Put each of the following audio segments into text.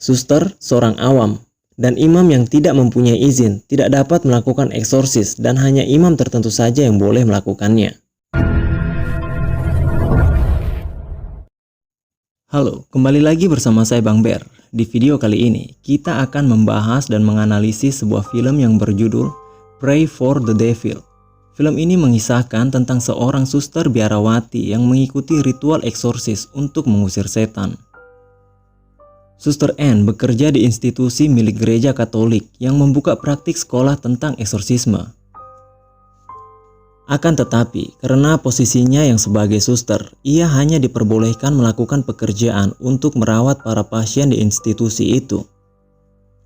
Suster seorang awam, dan imam yang tidak mempunyai izin tidak dapat melakukan eksorsis dan hanya imam tertentu saja yang boleh melakukannya. Halo, kembali lagi bersama saya Bang Ber. Di video kali ini, kita akan membahas dan menganalisis sebuah film yang berjudul Pray for the Devil. Film ini mengisahkan tentang seorang suster biarawati yang mengikuti ritual eksorsis untuk mengusir setan. Suster Anne bekerja di institusi milik gereja Katolik yang membuka praktik sekolah tentang eksorsisme. Akan tetapi, karena posisinya yang sebagai suster, ia hanya diperbolehkan melakukan pekerjaan untuk merawat para pasien di institusi itu.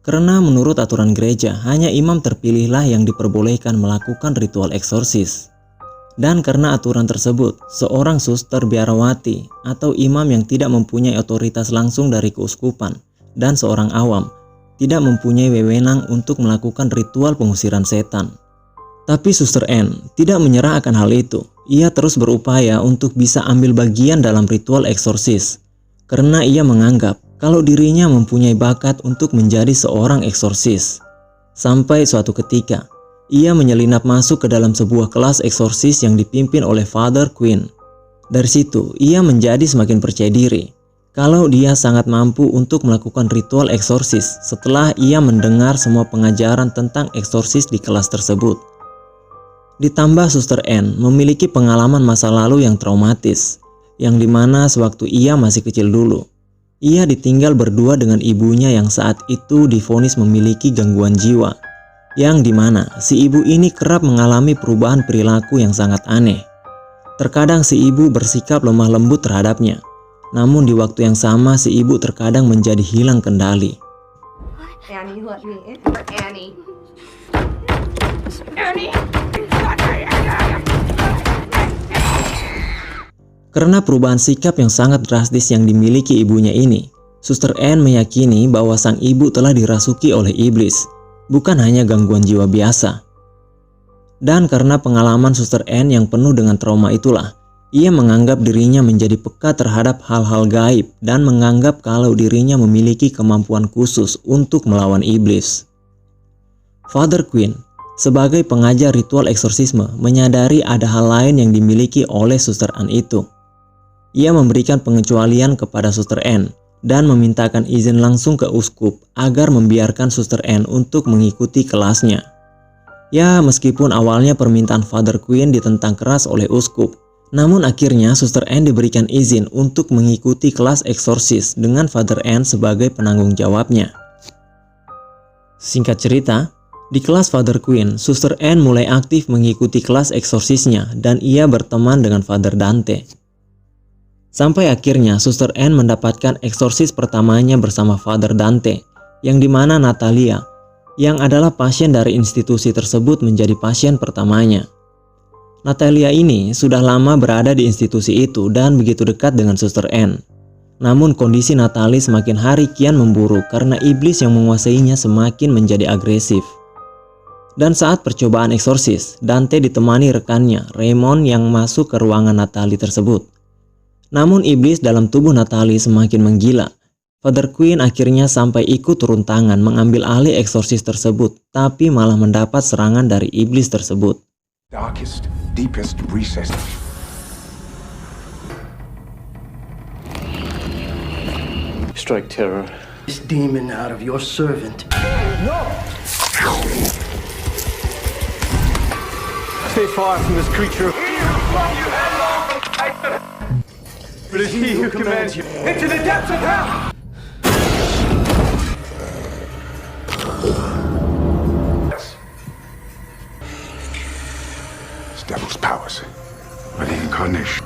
Karena menurut aturan gereja, hanya imam terpilihlah yang diperbolehkan melakukan ritual eksorsis. Dan karena aturan tersebut, seorang suster biarawati atau imam yang tidak mempunyai otoritas langsung dari keuskupan dan seorang awam tidak mempunyai wewenang untuk melakukan ritual pengusiran setan. Tapi Suster Anne tidak menyerah akan hal itu. Ia terus berupaya untuk bisa ambil bagian dalam ritual eksorsis karena ia menganggap kalau dirinya mempunyai bakat untuk menjadi seorang eksorsis. Sampai suatu ketika, ia menyelinap masuk ke dalam sebuah kelas eksorsis yang dipimpin oleh Father Quinn. Dari situ, ia menjadi semakin percaya diri kalau dia sangat mampu untuk melakukan ritual eksorsis setelah ia mendengar semua pengajaran tentang eksorsis di kelas tersebut. Ditambah Suster Anne memiliki pengalaman masa lalu yang traumatis, yang dimana sewaktu ia masih kecil dulu, ia ditinggal berdua dengan ibunya yang saat itu divonis memiliki gangguan jiwa. Yang dimana si ibu ini kerap mengalami perubahan perilaku yang sangat aneh. Terkadang si ibu bersikap lemah lembut terhadapnya, namun di waktu yang sama si ibu terkadang menjadi hilang kendali. Annie, let me in. Annie. Karena perubahan sikap yang sangat drastis yang dimiliki ibunya ini, Suster Anne meyakini bahwa sang ibu telah dirasuki oleh iblis, bukan hanya gangguan jiwa biasa. Dan karena pengalaman Suster Anne yang penuh dengan trauma itulah, ia menganggap dirinya menjadi peka terhadap hal-hal gaib dan menganggap kalau dirinya memiliki kemampuan khusus untuk melawan iblis. Father Quinn, sebagai pengajar ritual eksorsisme, menyadari ada hal lain yang dimiliki oleh Suster Anne itu. Ia memberikan pengecualian kepada Suster Anne dan memintakan izin langsung ke uskup agar membiarkan Suster Anne untuk mengikuti kelasnya. Ya, meskipun awalnya permintaan Father Quinn ditentang keras oleh uskup, namun akhirnya Suster Anne diberikan izin untuk mengikuti kelas eksorsis dengan Father Anne sebagai penanggung jawabnya. Singkat cerita, di kelas Father Quinn, Suster Anne mulai aktif mengikuti kelas eksorsisnya dan ia berteman dengan Father Dante. Sampai akhirnya Suster Anne mendapatkan eksorsis pertamanya bersama Father Dante, yang dimana Natalia, yang adalah pasien dari institusi tersebut, menjadi pasien pertamanya. Natalia ini sudah lama berada di institusi itu dan begitu dekat dengan Suster Anne. Namun kondisi Natalie semakin hari kian memburuk karena iblis yang menguasainya semakin menjadi agresif. Dan saat percobaan eksorsis, Dante ditemani rekannya, Raymond, yang masuk ke ruangan Natalie tersebut. Namun iblis dalam tubuh Natalie semakin menggila. Father Quinn akhirnya sampai ikut turun tangan mengambil alih eksorsis tersebut, tapi malah mendapat serangan dari iblis tersebut. Darkest, deepest recesses. Strike terror. This demon out of your servant. No! Stay far from this creature. But it's he who commands you into the depths of hell! It's devil's powers. Or the incarnation.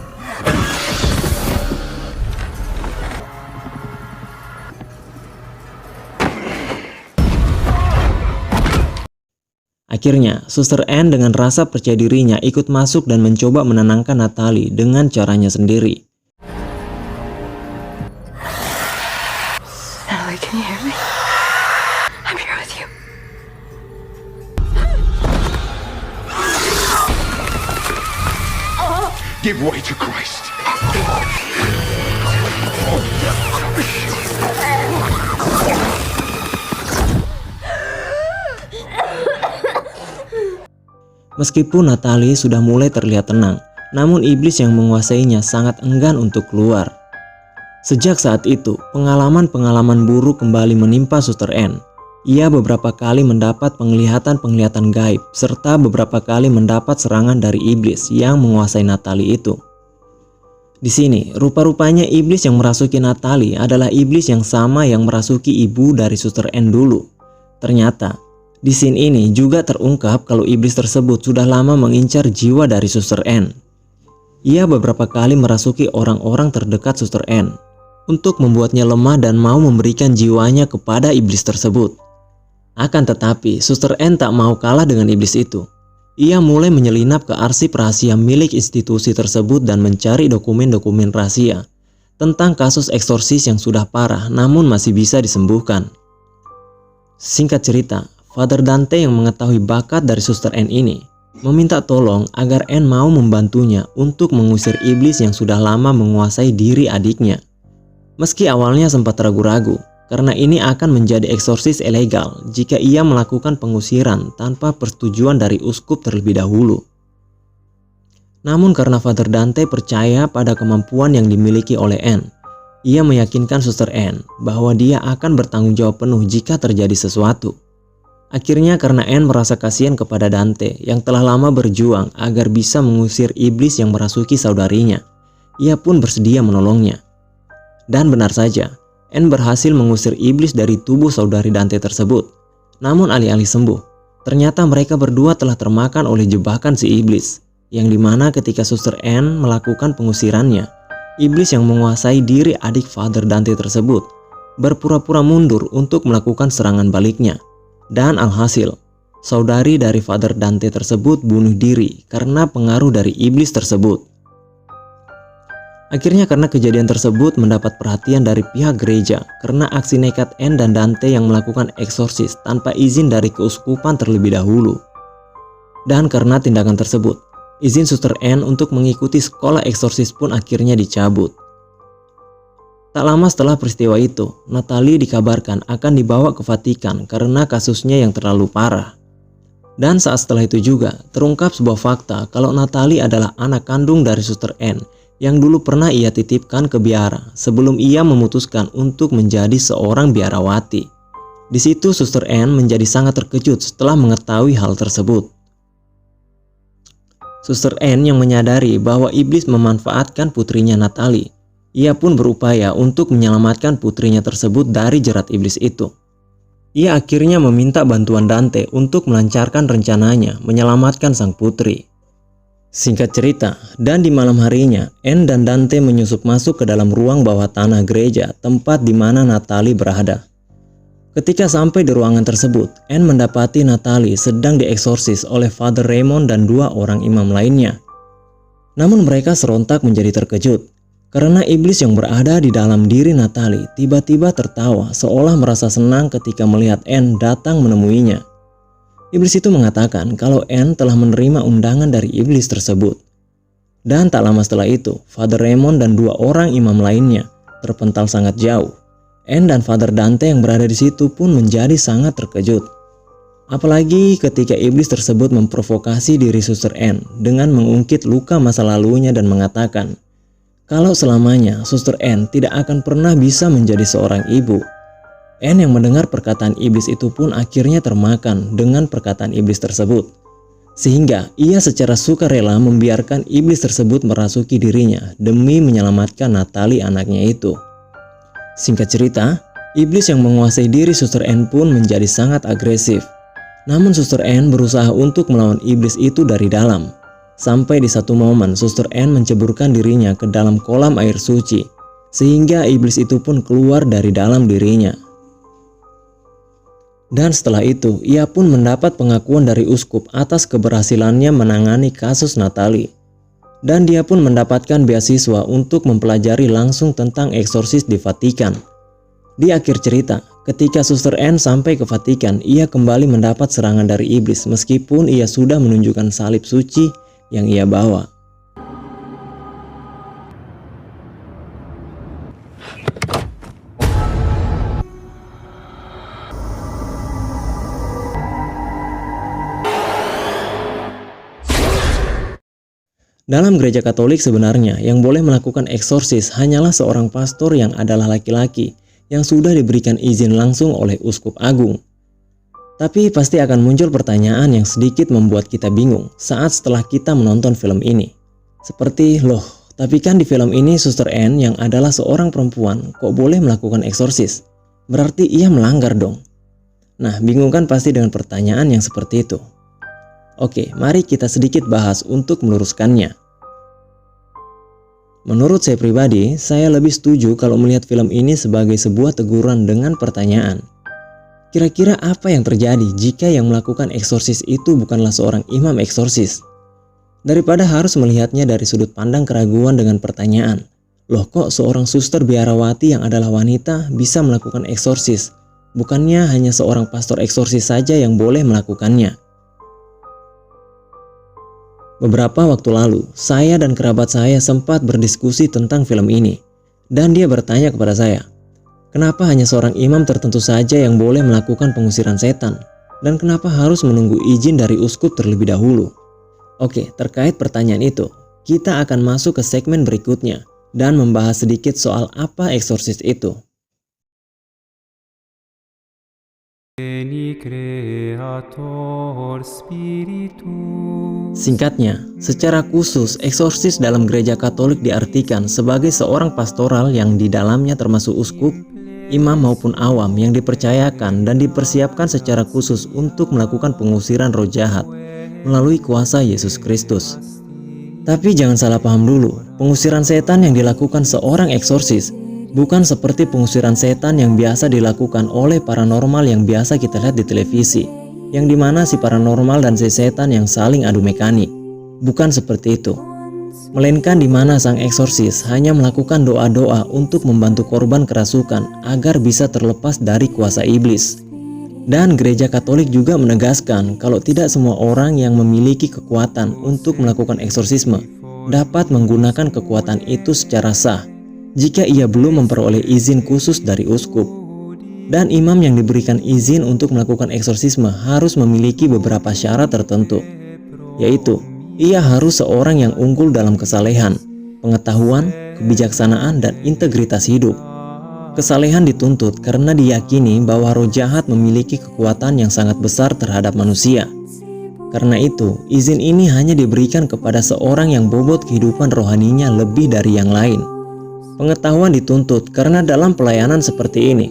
Akhirnya, Suster Anne dengan rasa percaya dirinya ikut masuk dan mencoba menenangkan Natalie dengan caranya sendiri. Natalie, can you hear me? I'm here with you. Give way to Christ. Meskipun Natalie sudah mulai terlihat tenang, namun iblis yang menguasainya sangat enggan untuk keluar. Sejak saat itu, pengalaman-pengalaman buruk kembali menimpa Suster Anne. Ia beberapa kali mendapat penglihatan-penglihatan gaib, serta beberapa kali mendapat serangan dari iblis yang menguasai Natalie itu. Di sini, rupa-rupanya iblis yang merasuki Natalie adalah iblis yang sama yang merasuki ibu dari Suster Anne dulu. Ternyata, di scene ini juga terungkap kalau iblis tersebut sudah lama mengincar jiwa dari Suster Anne. Ia beberapa kali merasuki orang-orang terdekat Suster Anne untuk membuatnya lemah dan mau memberikan jiwanya kepada iblis tersebut. Akan tetapi, Suster Anne tak mau kalah dengan iblis itu. Ia mulai menyelinap ke arsip rahasia milik institusi tersebut dan mencari dokumen-dokumen rahasia tentang kasus eksorsis yang sudah parah namun masih bisa disembuhkan. Singkat cerita, Father Dante yang mengetahui bakat dari Suster Anne ini meminta tolong agar Anne mau membantunya untuk mengusir iblis yang sudah lama menguasai diri adiknya. Meski awalnya sempat ragu-ragu, karena ini akan menjadi eksorsis ilegal jika ia melakukan pengusiran tanpa persetujuan dari uskup terlebih dahulu. Namun karena Father Dante percaya pada kemampuan yang dimiliki oleh Anne, ia meyakinkan Suster Anne bahwa dia akan bertanggung jawab penuh jika terjadi sesuatu. Akhirnya karena Anne merasa kasihan kepada Dante yang telah lama berjuang agar bisa mengusir iblis yang merasuki saudarinya, ia pun bersedia menolongnya. Dan benar saja, Anne berhasil mengusir iblis dari tubuh saudari Dante tersebut. Namun alih-alih sembuh, ternyata mereka berdua telah termakan oleh jebakan si iblis, yang dimana ketika Suster Anne melakukan pengusirannya, iblis yang menguasai diri adik Father Dante tersebut berpura-pura mundur untuk melakukan serangan baliknya. Dan alhasil, saudari dari Father Dante tersebut bunuh diri karena pengaruh dari iblis tersebut. Akhirnya karena kejadian tersebut mendapat perhatian dari pihak gereja karena aksi nekat Anne dan Dante yang melakukan eksorsis tanpa izin dari keuskupan terlebih dahulu. Dan karena tindakan tersebut, izin Suster Anne untuk mengikuti sekolah eksorsis pun akhirnya dicabut. Tak lama setelah peristiwa itu, Natalie dikabarkan akan dibawa ke Vatikan karena kasusnya yang terlalu parah. Dan saat setelah itu juga, terungkap sebuah fakta kalau Natalie adalah anak kandung dari Suster Anne yang dulu pernah ia titipkan ke biara sebelum ia memutuskan untuk menjadi seorang biarawati. Di situ Suster Anne menjadi sangat terkejut setelah mengetahui hal tersebut. Suster Anne yang menyadari bahwa iblis memanfaatkan putrinya Natalie, ia pun berupaya untuk menyelamatkan putrinya tersebut dari jerat iblis itu. Ia akhirnya meminta bantuan Dante untuk melancarkan rencananya menyelamatkan sang putri. Singkat cerita, dan di malam harinya, Anne dan Dante menyusup masuk ke dalam ruang bawah tanah gereja tempat di mana Natalie berada. Ketika sampai di ruangan tersebut, Anne mendapati Natalie sedang dieksorsis oleh Father Raymond dan dua orang imam lainnya. Namun mereka serontak menjadi terkejut, karena iblis yang berada di dalam diri Natalie tiba-tiba tertawa seolah merasa senang ketika melihat Anne datang menemuinya. Iblis itu mengatakan kalau Anne telah menerima undangan dari iblis tersebut. Dan tak lama setelah itu, Father Raymond dan dua orang imam lainnya terpental sangat jauh. Anne dan Father Dante yang berada di situ pun menjadi sangat terkejut. Apalagi ketika iblis tersebut memprovokasi diri Suster Anne dengan mengungkit luka masa lalunya dan mengatakan kalau selamanya Suster Anne tidak akan pernah bisa menjadi seorang ibu. Anne yang mendengar perkataan iblis itu pun akhirnya termakan dengan perkataan iblis tersebut. Sehingga ia secara sukarela membiarkan iblis tersebut merasuki dirinya demi menyelamatkan Natalie anaknya itu. Singkat cerita, iblis yang menguasai diri Suster Anne pun menjadi sangat agresif. Namun Suster Anne berusaha untuk melawan iblis itu dari dalam. Sampai di satu momen Suster Anne menceburkan dirinya ke dalam kolam air suci, sehingga iblis itu pun keluar dari dalam dirinya. Dan setelah itu, ia pun mendapat pengakuan dari uskup atas keberhasilannya menangani kasus Natalie. Dan dia pun mendapatkan beasiswa untuk mempelajari langsung tentang eksorsis di Vatikan. Di akhir cerita, ketika Suster Anne sampai ke Vatikan, ia kembali mendapat serangan dari iblis meskipun ia sudah menunjukkan salib suci yang ia bawa. Dalam gereja Katolik sebenarnya yang boleh melakukan eksorsis hanyalah seorang pastor yang adalah laki-laki yang sudah diberikan izin langsung oleh uskup agung. Tapi pasti akan muncul pertanyaan yang sedikit membuat kita bingung saat setelah kita menonton film ini. Seperti, loh, tapi kan di film ini Suster Anne yang adalah seorang perempuan kok boleh melakukan eksorsis? Berarti ia melanggar dong. Nah, bingung kan pasti dengan pertanyaan yang seperti itu. Oke, mari kita sedikit bahas untuk meluruskannya. Menurut saya pribadi, saya lebih setuju kalau melihat film ini sebagai sebuah teguran dengan pertanyaan. Kira-kira apa yang terjadi jika yang melakukan eksorsis itu bukanlah seorang imam eksorsis? Daripada harus melihatnya dari sudut pandang keraguan dengan pertanyaan, loh kok seorang suster biarawati yang adalah wanita bisa melakukan eksorsis? Bukannya hanya seorang pastor eksorsis saja yang boleh melakukannya? Beberapa waktu lalu, saya dan kerabat saya sempat berdiskusi tentang film ini. Dan dia bertanya kepada saya, kenapa hanya seorang imam tertentu saja yang boleh melakukan pengusiran setan? Dan kenapa harus menunggu izin dari uskup terlebih dahulu? Oke, terkait pertanyaan itu, kita akan masuk ke segmen berikutnya dan membahas sedikit soal apa eksorsis itu. Singkatnya, secara khusus eksorsis dalam gereja Katolik diartikan sebagai seorang pastoral yang di dalamnya termasuk uskup, imam maupun awam yang dipercayakan dan dipersiapkan secara khusus untuk melakukan pengusiran roh jahat melalui kuasa Yesus Kristus. Tapi jangan salah paham dulu, pengusiran setan yang dilakukan seorang eksorsis bukan seperti pengusiran setan yang biasa dilakukan oleh paranormal yang biasa kita lihat di televisi, yang dimana si paranormal dan si setan yang saling adu mekanik. Bukan seperti itu. Melainkan dimana sang eksorsis hanya melakukan doa-doa untuk membantu korban kerasukan agar bisa terlepas dari kuasa iblis. Dan gereja Katolik juga menegaskan kalau tidak semua orang yang memiliki kekuatan untuk melakukan eksorsisme dapat menggunakan kekuatan itu secara sah jika ia belum memperoleh izin khusus dari uskup. Dan imam yang diberikan izin untuk melakukan eksorsisme harus memiliki beberapa syarat tertentu, yaitu ia harus seorang yang unggul dalam kesalehan, pengetahuan, kebijaksanaan, dan integritas hidup. Kesalehan dituntut karena diyakini bahwa roh jahat memiliki kekuatan yang sangat besar terhadap manusia. Karena itu, izin ini hanya diberikan kepada seorang yang bobot kehidupan rohaninya lebih dari yang lain. Pengetahuan dituntut karena dalam pelayanan seperti ini,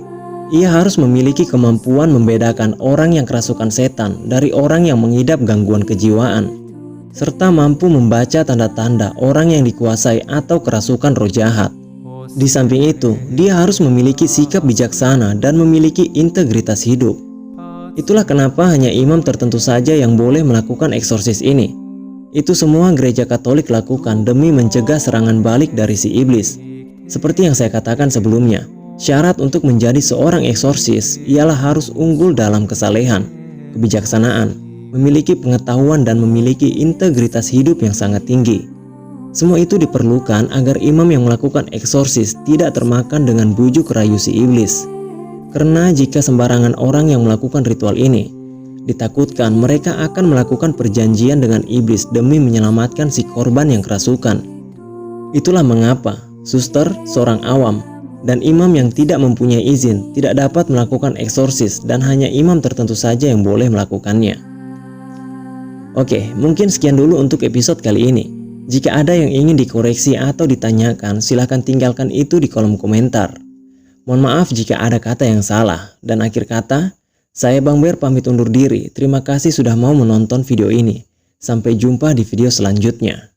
ia harus memiliki kemampuan membedakan orang yang kerasukan setan dari orang yang mengidap gangguan kejiwaan, serta mampu membaca tanda-tanda orang yang dikuasai atau kerasukan roh jahat. Di samping itu, dia harus memiliki sikap bijaksana dan memiliki integritas hidup. Itulah kenapa hanya imam tertentu saja yang boleh melakukan eksorsis ini. Itu semua gereja Katolik lakukan demi mencegah serangan balik dari si iblis. Seperti yang saya katakan sebelumnya, syarat untuk menjadi seorang eksorsis ialah harus unggul dalam kesalehan, kebijaksanaan, memiliki pengetahuan dan memiliki integritas hidup yang sangat tinggi. Semua itu diperlukan agar imam yang melakukan eksorsis tidak termakan dengan bujuk rayu si iblis. Karena jika sembarangan orang yang melakukan ritual ini, ditakutkan mereka akan melakukan perjanjian dengan iblis demi menyelamatkan si korban yang kerasukan. Itulah mengapa suster, seorang awam, dan imam yang tidak mempunyai izin tidak dapat melakukan eksorsis dan hanya imam tertentu saja yang boleh melakukannya. Oke, mungkin sekian dulu untuk episode kali ini. Jika ada yang ingin dikoreksi atau ditanyakan, silahkan tinggalkan itu di kolom komentar. Mohon maaf jika ada kata yang salah. Dan akhir kata, saya Bang Ber pamit undur diri. Terima kasih sudah mau menonton video ini. Sampai jumpa di video selanjutnya.